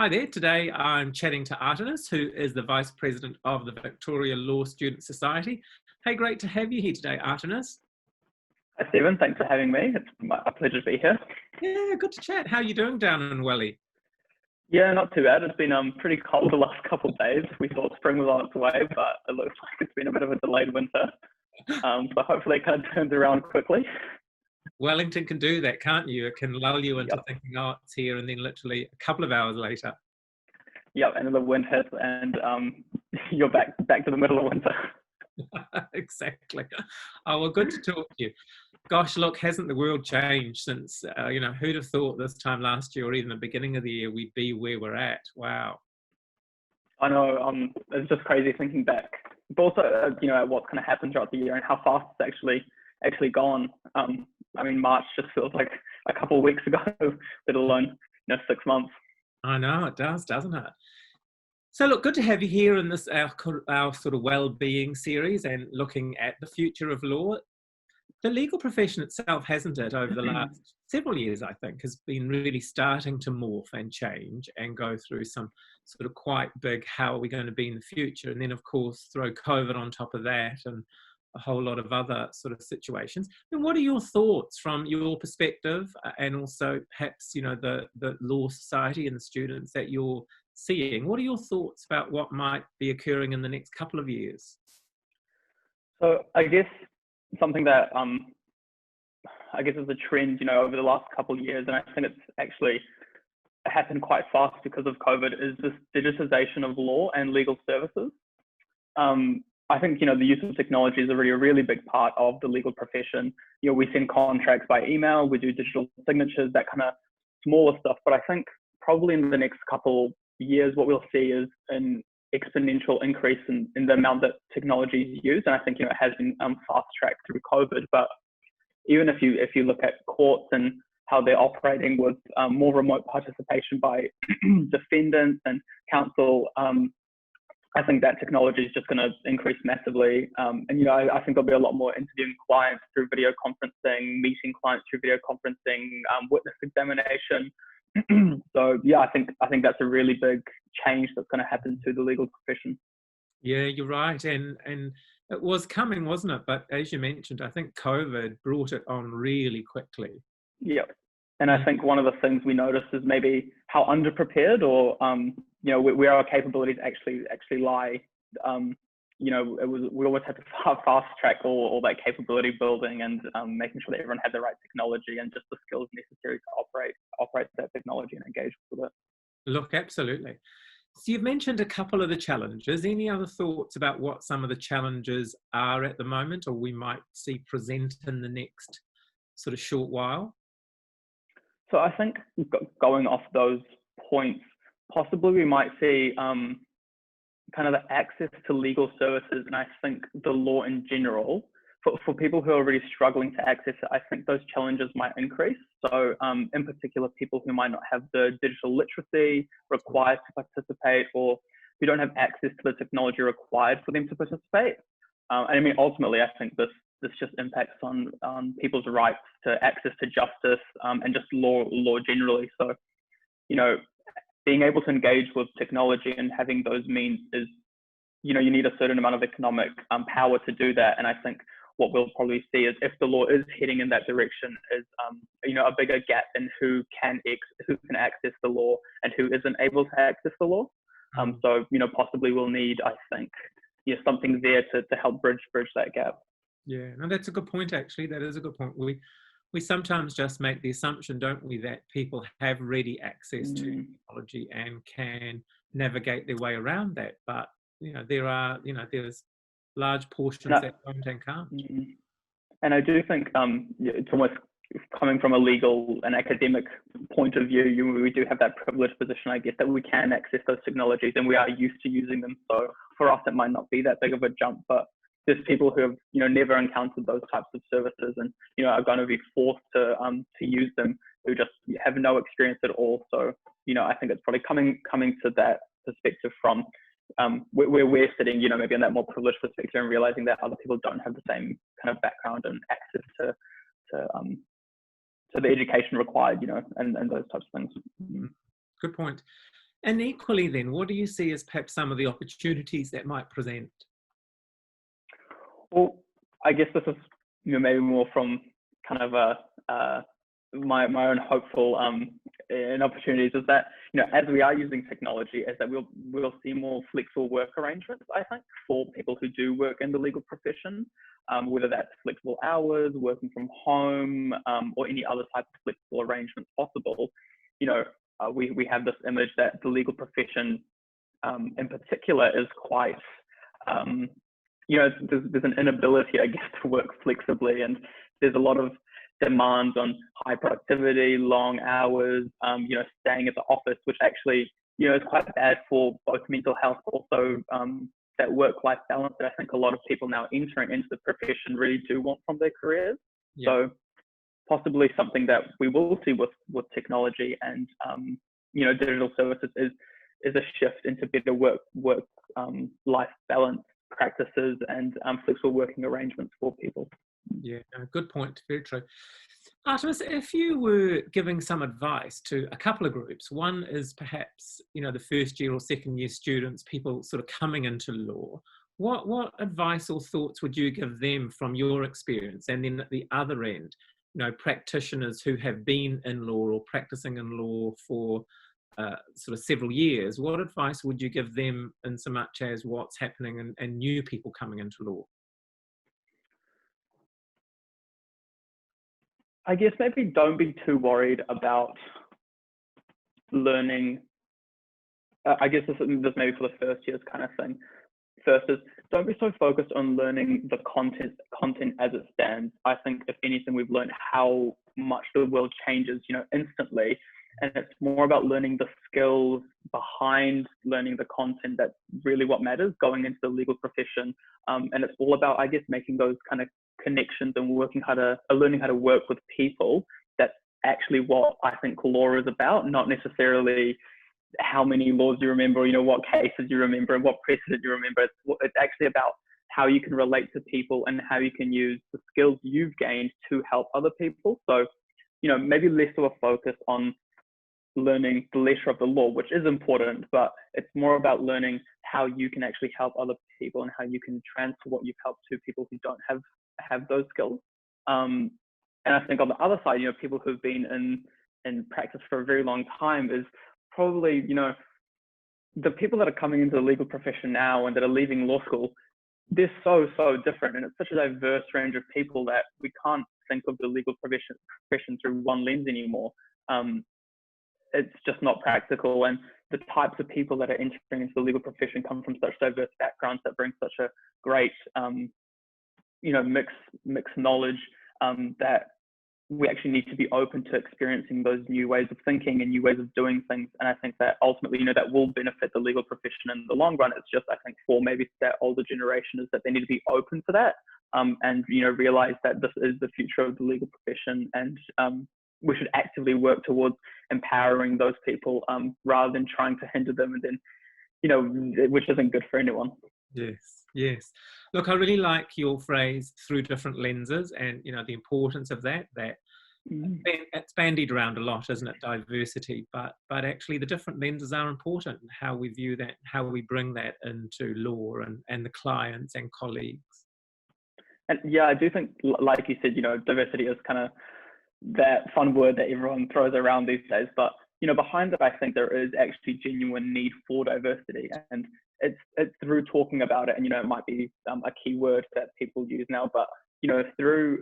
Hi there. Today I'm chatting to Atanas, who is the Vice President of the Victoria Law Student Society. Hey, great to have you here today, Atanas. Hi, Stephen. Thanks for having me. It's a pleasure to be here. Yeah, good to chat. How are you doing down in Welly? Yeah, not too bad. It's been pretty cold the last couple of days. We thought spring was on its way, but it looks like it's been a bit of a delayed winter. So hopefully it kind of turns around quickly. Wellington can do that, can't you? It can lull you into Yep. thinking, oh, it's here, and then literally a couple of hours later. Yep. And then the wind hits, and you're back to the middle of winter. Exactly. Oh, well, good to talk to you. Gosh, look, hasn't the world changed since, who'd have thought this time last year or even the beginning of the year we'd be where we're at? Wow. I know. It's just crazy thinking back. But also, at what's kind of happened throughout the year and how fast it's actually gone. I mean, March just feels like a couple of weeks ago, let alone 6 months. I know, it does, doesn't it? So look, good to have you here in this our sort of well-being series and looking at the future of law. The legal profession itself, hasn't it, over the last several years, I think, has been really starting to morph and change and go through some sort of quite big, how are we going to be in the future? And then, of course, throw COVID on top of that and a whole lot of other sort of situations. And what are your thoughts from your perspective and also perhaps, the law society and the students that you're seeing? What are your thoughts about what might be occurring in the next couple of years? So I guess something that I guess is a trend, over the last couple of years, and I think it's actually happened quite fast because of COVID, is this digitization of law and legal services. I think, the use of technology is already a really big part of the legal profession. We send contracts by email, we do digital signatures, that kind of smaller stuff. But I think probably in the next couple years, what we'll see is an exponential increase in the amount that technology is used. And I think, it has been fast-tracked through COVID. But even if you look at courts and how they're operating with more remote participation by defendants and counsel, I think that technology is just going to increase massively. And I think there'll be a lot more interviewing clients through video conferencing, meeting clients through video conferencing, witness examination. So yeah, I think that's a really big change that's going to happen to the legal profession. Yeah, you're right. And it was coming, wasn't it? But as you mentioned, I think COVID brought it on really quickly. Yep. And I think one of the things we noticed is maybe how underprepared or, where our capabilities actually lie. We always had to fast track all that capability building and making sure that everyone had the right technology and just the skills necessary to operate that technology and engage with it. Look, absolutely. So you've mentioned a couple of the challenges. Any other thoughts about what some of the challenges are at the moment or we might see present in the next sort of short while? So I think going off those points, possibly we might see kind of the access to legal services, and I think the law in general, for people who are really struggling to access it, I think those challenges might increase. So in particular, people who might not have the digital literacy required to participate or who don't have access to the technology required for them to participate. And I mean, ultimately, I think this just impacts on people's rights to access to justice and just law generally. So, being able to engage with technology and having those means is, you need a certain amount of economic power to do that. And I think what we'll probably see is if the law is heading in that direction is, a bigger gap in who can access the law and who isn't able to access the law. So, possibly we'll need, I think, something there to help bridge that gap. Yeah, no, that's a good point, actually. That is a good point. We sometimes just make the assumption, don't we, that people have ready access to technology and can navigate their way around that. But, there's large portions that don't and can't. And I do think it's almost coming from a legal and academic point of view, we do have that privileged position, I guess, that we can access those technologies and we are used to using them. So for us, it might not be that big of a jump, but there's people who have, never encountered those types of services and, are going to be forced to use them who just have no experience at all. So, I think it's probably coming to that perspective from where we're sitting, maybe in that more privileged perspective and realizing that other people don't have the same kind of background and access to the education required, and those types of things. Good point. And equally then, what do you see as perhaps some of the opportunities that might present? Well, I guess this is, maybe more from kind of my own hopeful in opportunities, is that, as we are using technology, is that we'll see more flexible work arrangements, I think, for people who do work in the legal profession, whether that's flexible hours, working from home, or any other type of flexible arrangements possible. We have this image that the legal profession in particular is quite, there's an inability, I guess, to work flexibly, and there's a lot of demands on high productivity, long hours, staying at the office, which actually, is quite bad for both mental health, also that work-life balance that I think a lot of people now entering into the profession really do want from their careers. Yeah. So possibly something that we will see with technology and, digital services is a shift into better work-life balance practices and flexible working arrangements for people. Yeah, good point. Very true. Artemis, if you were giving some advice to a couple of groups, one is perhaps, the first year or second year students, people sort of coming into law, what advice or thoughts would you give them from your experience? And then at the other end, practitioners who have been in law or practicing in law for sort of several years, what advice would you give them in so much as what's happening and new people coming into law? I guess maybe don't be too worried about learning. I guess this maybe for the first year's kind of thing. First is, don't be so focused on learning the content as it stands. I think if anything, we've learned how much the world changes, instantly. And it's more about learning the skills behind learning the content that's really what matters going into the legal profession. And it's all about, I guess, making those kind of connections and learning how to work with people. That's actually what I think law is about, not necessarily how many laws you remember, what cases you remember and what precedent you remember. It's actually about how you can relate to people and how you can use the skills you've gained to help other people. So, maybe less of a focus on learning the letter of the law, which is important, but it's more about learning how you can actually help other people and how you can transfer what you've helped to people who don't have those skills. And I think on the other side, people who've been in practice for a very long time is probably, the people that are coming into the legal profession now and that are leaving law school, they're so different, and it's such a diverse range of people that we can't think of the legal profession through one lens anymore. It's just not practical, and the types of people that are entering into the legal profession come from such diverse backgrounds that bring such a great, mixed knowledge, that we actually need to be open to experiencing those new ways of thinking and new ways of doing things. And I think that ultimately, that will benefit the legal profession in the long run. It's just, I think, for maybe that older generation, is that they need to be open to that, and realize that this is the future of the legal profession, and we should actively work towards empowering those people, rather than trying to hinder them, and then, which isn't good for anyone. Yes. Look, I really like your phrase, through different lenses, and, the importance of that it's bandied around a lot, isn't it? Diversity, but actually the different lenses are important, how we view that, how we bring that into law and the clients and colleagues. And yeah, I do think, like you said, diversity is kind of that fun word that everyone throws around these days, but behind it, I think there is actually genuine need for diversity, and it's through talking about it, and it might be a key word that people use now, but through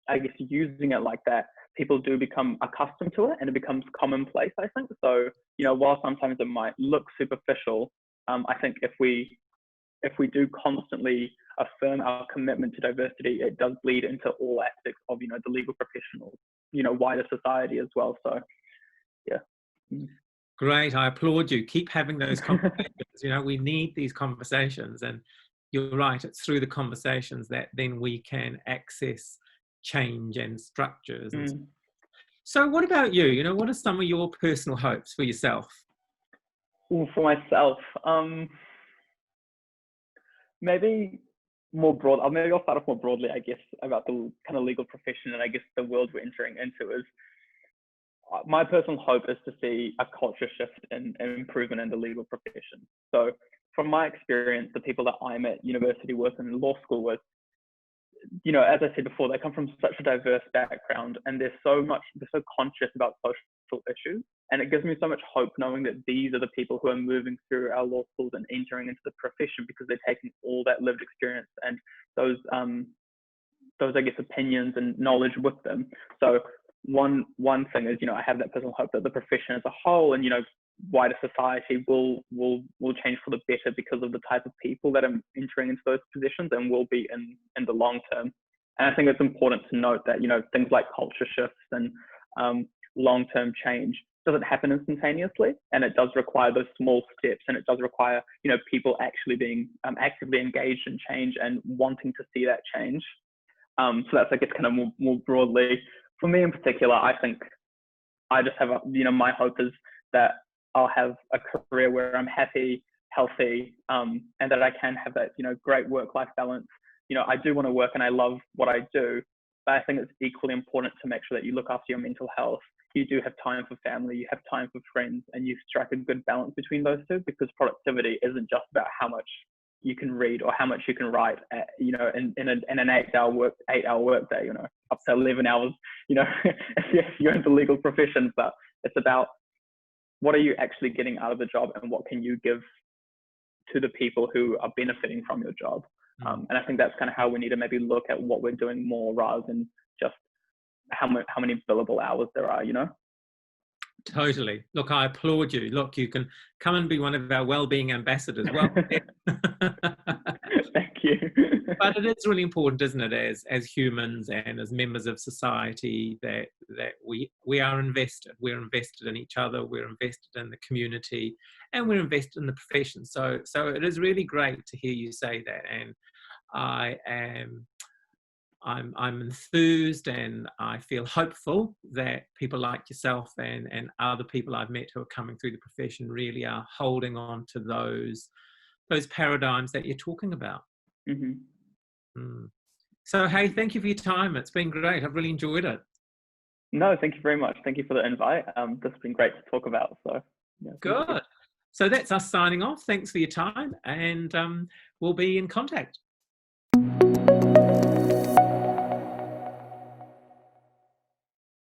I guess using it like that, people do become accustomed to it, and it becomes commonplace, I think. So while sometimes it might look superficial, I think if we do constantly affirm our commitment to diversity, it does bleed into all aspects of the legal professionals, wider society as well. So yeah. Great, I applaud you. Keep having those conversations. We need these conversations, and you're right, it's through the conversations that then we can access change and structures. So what about you? What are some of your personal hopes for yourself? Ooh, for myself, maybe more broad. Maybe I'll start off more broadly, I guess, about the kind of legal profession, and I guess the world we're entering into is, my personal hope is to see a culture shift and improvement in the legal profession. So from my experience, the people that I'm at university with and law school with, as I said before, they come from such a diverse background, and they're so conscious about social issues. And it gives me so much hope knowing that these are the people who are moving through our law schools and entering into the profession, because they're taking all that lived experience and those I guess opinions and knowledge with them. So one thing is, I have that personal hope that the profession as a whole and wider society will change for the better because of the type of people that are entering into those positions and will be in the long term. And I think it's important to note that things like culture shifts and long-term change doesn't happen instantaneously, and it does require those small steps, and it does require people actually being actively engaged in change and wanting to see that change. So that's, I guess, kind of more broadly for me in particular. I think I just have my hope is that I'll have a career where I'm happy, healthy, and that I can have that great work-life balance. I do want to work and I love what I do, but I think it's equally important to make sure that you look after your mental health. You do have time for family, you have time for friends, and you strike a good balance between those two, because productivity isn't just about how much you can read or how much you can write at, in an 8-hour work day, up to 11 hours, if you're in the legal profession. But it's about what are you actually getting out of the job, and what can you give to the people who are benefiting from your job. And I think that's kind of how we need to maybe look at what we're doing more, rather than just how many billable hours there are, Totally. Look, I applaud you. Look, you can come and be one of our well-being ambassadors. Well, thank you. But it is really important, isn't it, as humans and as members of society, that we are invested. We're invested in each other. We're invested in the community, and we're invested in the profession. So it is really great to hear you say that. And I'm enthused, and I feel hopeful that people like yourself and other people I've met who are coming through the profession really are holding on to those paradigms that you're talking about. Mm-hmm. So, hey, thank you for your time. It's been great. I've really enjoyed it. No, thank you very much. Thank you for the invite. This has been great to talk about. So, yeah, good. So that's us signing off. Thanks for your time, and we'll be in contact.